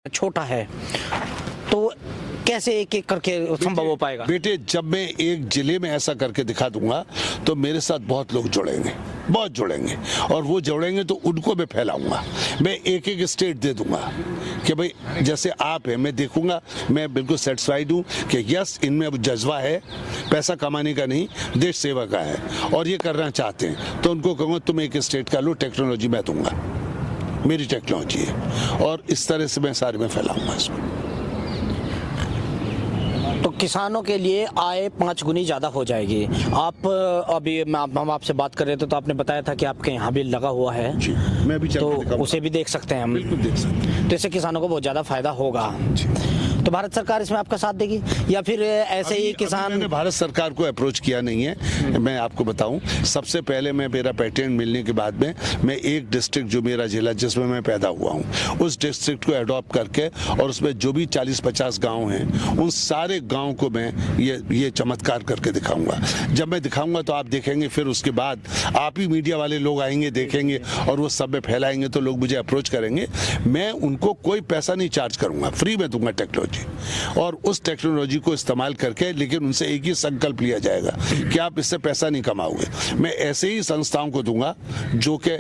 छोटा है, तो कैसे एक एक करके संभव हो पाएगा? बेटे, जब मैं एक जिले में ऐसा करके दिखा दूंगा तो मेरे साथ बहुत लोग जुड़ेंगे, बहुत जुड़ेंगे, और वो जुड़ेंगे तो उनको मैं फैलाऊंगा। मैं एक एक स्टेट दे दूंगा कि भाई जैसे आप हैं, मैं देखूंगा, मैं बिल्कुल सेटिस्फाइड हूँ कि यस, इनमें अब जज्बा है, पैसा कमाने का नहीं, देश सेवा का है, और ये करना चाहते हैं, तो उनको कहूँगा तुम एक स्टेट का लो, टेक्नोलॉजी मैं दूंगा, मेरी टेक्नोलॉजी है, और इस तरह से मैं सारे में फैलाऊंगा इसको। तो किसानों के लिए आय 5 गुनी ज़्यादा हो जाएगी। आप अभी हम आपसे बात कर रहे थे तो आपने बताया था कि आपके यहाँ भी लगा हुआ है जी, मैं अभी तो उसे भी देख सकते हैं हम। बिल्कुल देख सकते हैं। तो इससे किसानों को बहुत ज़्यादा फायदा होगा। तो भारत सरकार इसमें आपका साथ देगी या फिर ऐसे ही किसान? मैंने भारत सरकार को अप्रोच किया नहीं है। मैं आपको बताऊं, सबसे पहले मैं मेरा पेटेंट मिलने के बाद में मैं एक डिस्ट्रिक्ट जो मेरा जिला जिसमें मैं पैदा हुआ हूं, उस डिस्ट्रिक्ट को अडॉप्ट करके और उसमें जो भी 40-50 गांव हैं उन सारे गांव को मैं ये चमत्कार करके दिखाऊंगा। जब मैं दिखाऊंगा तो आप देखेंगे, फिर उसके बाद आप ही मीडिया वाले लोग आएंगे, देखेंगे और वो सब में फैलाएंगे, तो लोग मुझे अप्रोच करेंगे। मैं उनको कोई पैसा नहीं चार्ज करूंगा, फ्री में दूंगा टेक्नोलॉजी, और उस टेक्नोलॉजी को इस्तेमाल करके, लेकिन उनसे एक ही संकल्प लिया जाएगा कि आप इससे पैसा नहीं कमाओगे। मैं ऐसे ही संस्थाओं को दूंगा जो कि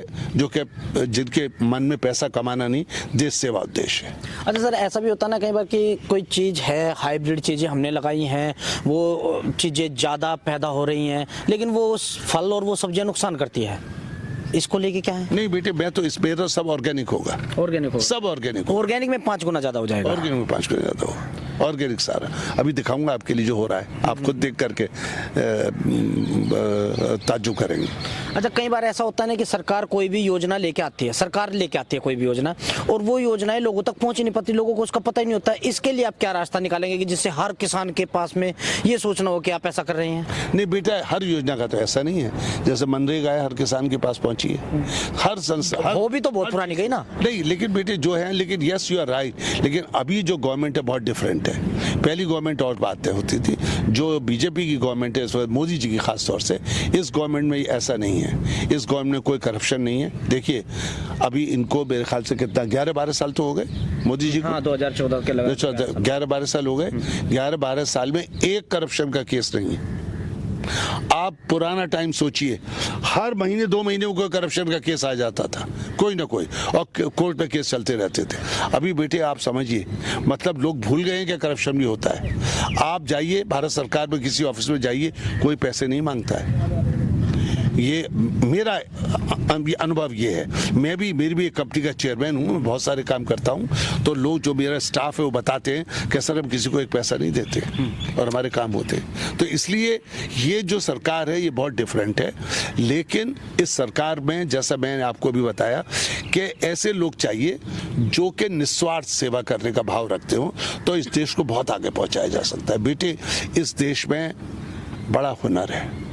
जिनके मन में पैसा कमाना नहीं, देश सेवा उद्देश्य है। अच्छा सर, ऐसा भी होता ना कई बार कि कोई चीज़ है, हाइब्रिड चीज़ें हमने लगाई हैं, वो चीज़ें ज़्यादा पैदा हो रही हैं, लेकिन वो फल और वो सब्जियां नुकसान करती है, इसको लेके क्या है? नहीं बेटे, मैं तो इस मेरा सब ऑर्गेनिक होगा, ऑर्गेनिक होगा, सब ऑर्गेनिक होगा। ऑर्गेनिक में 5 गुना ज़्यादा हो जाएगा। ऑर्गेनिक में 5 गुना ज़्यादा होगा, ऑर्गेनिक सारा। अभी दिखाऊंगा आपके लिए जो हो रहा है, आप खुद देख करके ताज्जुब करेंगे। अच्छा, कई बार ऐसा होता है ना कि सरकार कोई भी योजना लेके आती है, सरकार लेके आती है कोई भी योजना, और वो योजनाएं लोगों तक पहुंच ही नहीं पाती, लोगों को उसका पता ही नहीं होता है। इसके लिए आप क्या रास्ता निकालेंगे कि जिससे हर किसान के पास में ये सोचना हो कि आप ऐसा कर रहे हैं? नहीं बेटा, हर योजना का तो ऐसा नहीं है। जैसे मनरेगा है, हर किसान के पास पहुंची है, हर संस्था। वो भी तो बहुत पुरानी गई ना। नहीं, लेकिन बेटे जो है, लेकिन यस यू आर राइट, लेकिन अभी जो गवर्नमेंट है बहुत डिफरेंट है। पहली गवर्नमेंट और बातें होती थी, जो बीजेपी की गवर्नमेंट है इस वक्त, मोदी जी की खास तौर से, इस गवर्नमेंट में ऐसा नहीं है। इस गवर्नमेंट में कोई करप्शन नहीं है। देखिए, अभी इनको मेरे ख्याल से कितना 11-12 साल तो हो गए मोदी जी को। हाँ, 2014 के लगा 11-12 साल हो गए। 11-12 साल में एक करप्शन का केस नहीं है। आप पुराना टाइम सोचिए, हर महीने 2 महीने में कोई करप्शन का केस आ जाता था, कोई ना कोई, और कोर्ट में केस चलते रहते थे। अभी बेटे आप समझिए, मतलब लोग भूल गए हैं कि करप्शन भी होता है। आप जाइए भारत सरकार में किसी ऑफिस में जाइए, कोई पैसे नहीं मांगता है। ये मेरा अनुभव ये है। मेरी भी एक कंपनी का चेयरमैन हूँ, मैं बहुत सारे काम करता हूँ, तो लोग जो मेरा स्टाफ है वो बताते हैं कि सर हम किसी को एक पैसा नहीं देते और हमारे काम होते हैं। तो इसलिए ये जो सरकार है ये बहुत डिफरेंट है। लेकिन इस सरकार में, जैसा मैंने आपको भी बताया, कि ऐसे लोग चाहिए जो कि निस्वार्थ सेवा करने का भाव रखते हो, तो इस देश को बहुत आगे पहुँचाया जा सकता है। बेटे, इस देश में बड़ा हुनर है।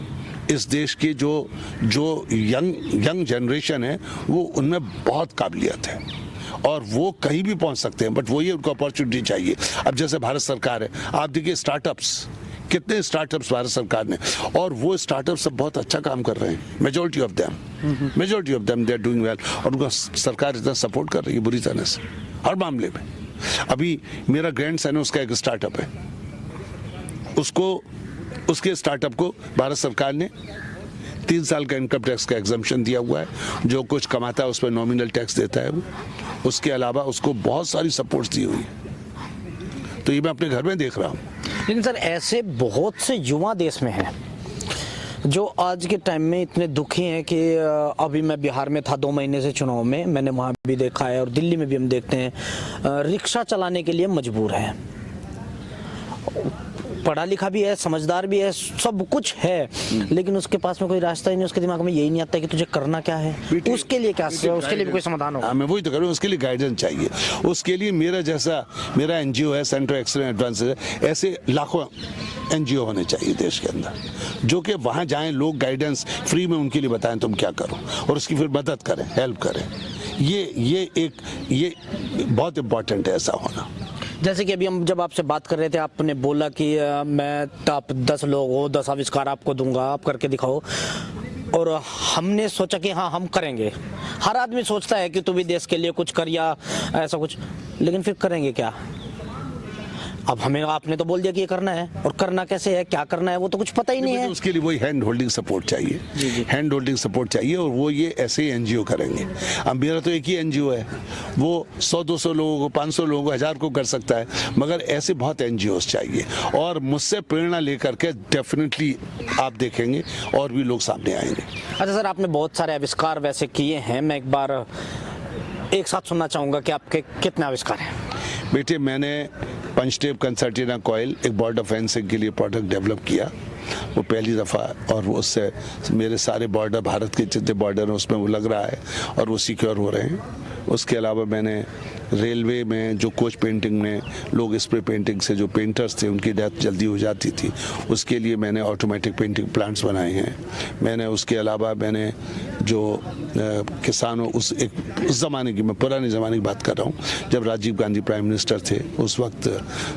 इस देश की जो यंग जनरेशन है, वो उनमें बहुत काबिलियत है और वो कहीं भी पहुंच सकते हैं, बट वही उनको अपॉर्चुनिटी चाहिए। अब जैसे भारत सरकार है, आप देखिए स्टार्टअप्स, कितने स्टार्टअप्स भारत सरकार ने, और वो स्टार्टअप्स सब बहुत अच्छा काम कर रहे हैं। Majority of them they are doing well, और उनको सरकार इतना सपोर्ट कर रही है बुरी तरह से हर मामले में। अभी मेरा ग्रैंडसन है, उसका एक स्टार्टअप है, उसके स्टार्टअप को भारत सरकार ने 3 साल का इनकम टैक्स का एग्जम्पशन दिया हुआ है। जो कुछ कमाता है उस पर नॉमिनल टैक्स देता है वो। उसके अलावा उसको बहुत सारी सपोर्ट्स दी हुई है। तो ये मैं अपने घर में देख रहा हूँ। लेकिन सर, ऐसे बहुत से युवा देश में हैं जो आज के टाइम में इतने दुखी हैं कि अभी मैं बिहार में था 2 महीने से चुनाव में, मैंने वहाँ भी देखा है और दिल्ली में भी हम देखते हैं, रिक्शा चलाने के लिए मजबूर है। पढ़ा लिखा भी है, समझदार भी है, सब कुछ है, लेकिन उसके पास में कोई रास्ता ही नहीं, उसके दिमाग में यही नहीं आता कि तुझे करना क्या है। उसके लिए क्या, उसके लिए भी कोई समाधान होगा? मैं वही तो कह रहा हूँ, उसके लिए गाइडेंस चाहिए। उसके लिए मेरा एनजीओ है, सेंटर एक्सलेंस एडवांसेस है, ऐसे लाखों एनजीओ होने चाहिए देश के अंदर, जो कि वहाँ जाएं, लोग गाइडेंस फ्री में उनके लिए बताएं तुम क्या करो, और उसकी फिर मदद करें, हेल्प करें। ये बहुत इम्पोर्टेंट है ऐसा होना। जैसे कि अभी हम जब आपसे बात कर रहे थे, आपने बोला कि मैं आप 10 लोग हो, 10 आविष्कार आपको दूंगा, आप करके दिखाओ। और हमने सोचा कि हाँ हम करेंगे। हर आदमी सोचता है कि तू भी देश के लिए कुछ कर या ऐसा कुछ, लेकिन फिर करेंगे क्या? अब हमें आपने तो बोल दिया कि ये करना है, और करना कैसे है, क्या करना है, वो तो कुछ पता ही नहीं है। उसके लिए वही हैंड होल्डिंग सपोर्ट चाहिए, हैंड होल्डिंग सपोर्ट चाहिए, और वो ये ऐसे ही एनजीओ करेंगे। अब मेरा तो एक ही एनजीओ है, वो 100-200 लोगों को, 500 लोगों को, 1000 को कर सकता है, मगर ऐसे बहुत एनजीओस चाहिए। और मुझसे प्रेरणा लेकर के डेफिनेटली आप देखेंगे और भी लोग सामने आएंगे। अच्छा सर, आपने बहुत सारे आविष्कार वैसे किए हैं, मैं एक बार एक साथ सुनना चाहूँगा कि आपके कितने आविष्कार हैं। बेटे, मैंने पंचटेप कंसर्टिना कॉइल, एक बॉर्डर फेंसिंग के लिए प्रोडक्ट डेवलप किया, वो पहली दफ़ा, और वो उससे मेरे सारे बॉर्डर, भारत के जितने बॉर्डर हैं उसमें वो लग रहा है और वो सिक्योर हो रहे हैं। उसके अलावा मैंने रेलवे में जो कोच पेंटिंग में लोग स्प्रे पेंटिंग से जो पेंटर्स थे उनकी डेथ जल्दी हो जाती थी, उसके लिए मैंने ऑटोमेटिक पेंटिंग प्लांट्स बनाए हैं। मैंने उसके अलावा मैंने जो किसानों, उस ज़माने की, मैं पुराने ज़माने की बात कर रहा हूँ, जब राजीव गांधी प्राइम मिनिस्टर थे, उस वक्त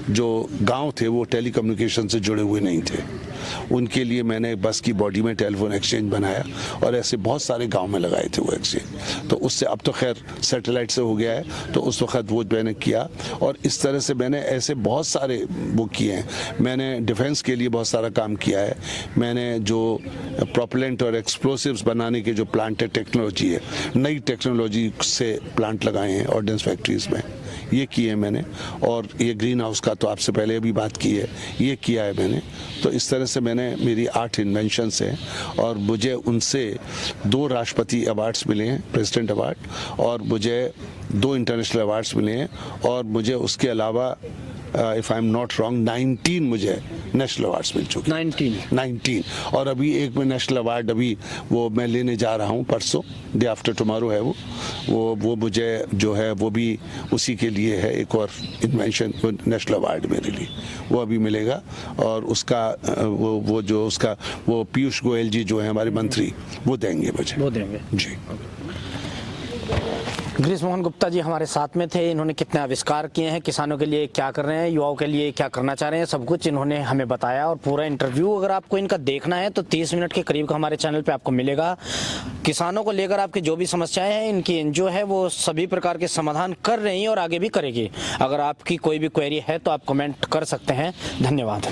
जो गांव थे वो टेलीकम्युनिकेशन से जुड़े हुए नहीं थे, उनके लिए मैंने बस की बॉडी में टेलीफोन एक्सचेंज बनाया, और ऐसे बहुत सारे गांव में लगाए थे वो एक्सचेंज। तो उससे, अब तो खैर सैटेलाइट से हो गया है, तो उस वक्त वो मैंने किया, और इस तरह से मैंने ऐसे बहुत सारे वो किए हैं। मैंने डिफेंस के लिए बहुत सारा काम किया है। मैंने जो प्रोपेलेंट और एक्सप्लोसिव्स बनाने के जो प्लांट है, टेक्नोलॉजी है, नई टेक्नोलॉजी से प्लांट लगाए हैं ऑर्डिनेंस फैक्ट्रीज में, ये किए हैं मैंने। और ये ग्रीन हाउस का तो आपसे पहले अभी बात की है, ये किया है मैंने। तो इस तरह से मैंने, मेरी 8 इन्वेंशंस हैं, और मुझे उनसे 2 राष्ट्रपति अवार्ड्स मिले हैं, प्रेसिडेंट अवार्ड, और मुझे 2 इंटरनेशनल अवार्ड्स मिले हैं, और मुझे उसके अलावा if I am not wrong 19 मुझे नेशनल अवार्ड्स मिल चुके हैं। 19 और अभी एक में नेशनल अवार्ड अभी वो मैं लेने जा रहा हूँ, परसों, डे आफ्टर टुमारो है वो मुझे जो है वो भी उसी के लिए है, एक और इन्वेंशन नेशनल अवार्ड मेरे लिए वो अभी मिलेगा। और उसका वो जो उसका वो पीयूष गोयल जी जो है हमारे मंत्री, वो देंगे मुझे, वो देंगे जी। गिरीश मोहन गुप्ता जी हमारे साथ में थे। इन्होंने कितने आविष्कार किए हैं, किसानों के लिए क्या कर रहे हैं, युवाओं के लिए क्या करना चाह रहे हैं, सब कुछ इन्होंने हमें बताया। और पूरा इंटरव्यू अगर आपको इनका देखना है तो 30 मिनट के करीब का हमारे चैनल पे आपको मिलेगा। किसानों को लेकर आपकी जो भी समस्याएं हैं, इनकी एनजीओ है वो सभी प्रकार के समाधान कर रही है और आगे भी करेगी। अगर आपकी कोई भी क्वेरी है तो आप कमेंट कर सकते हैं। धन्यवाद।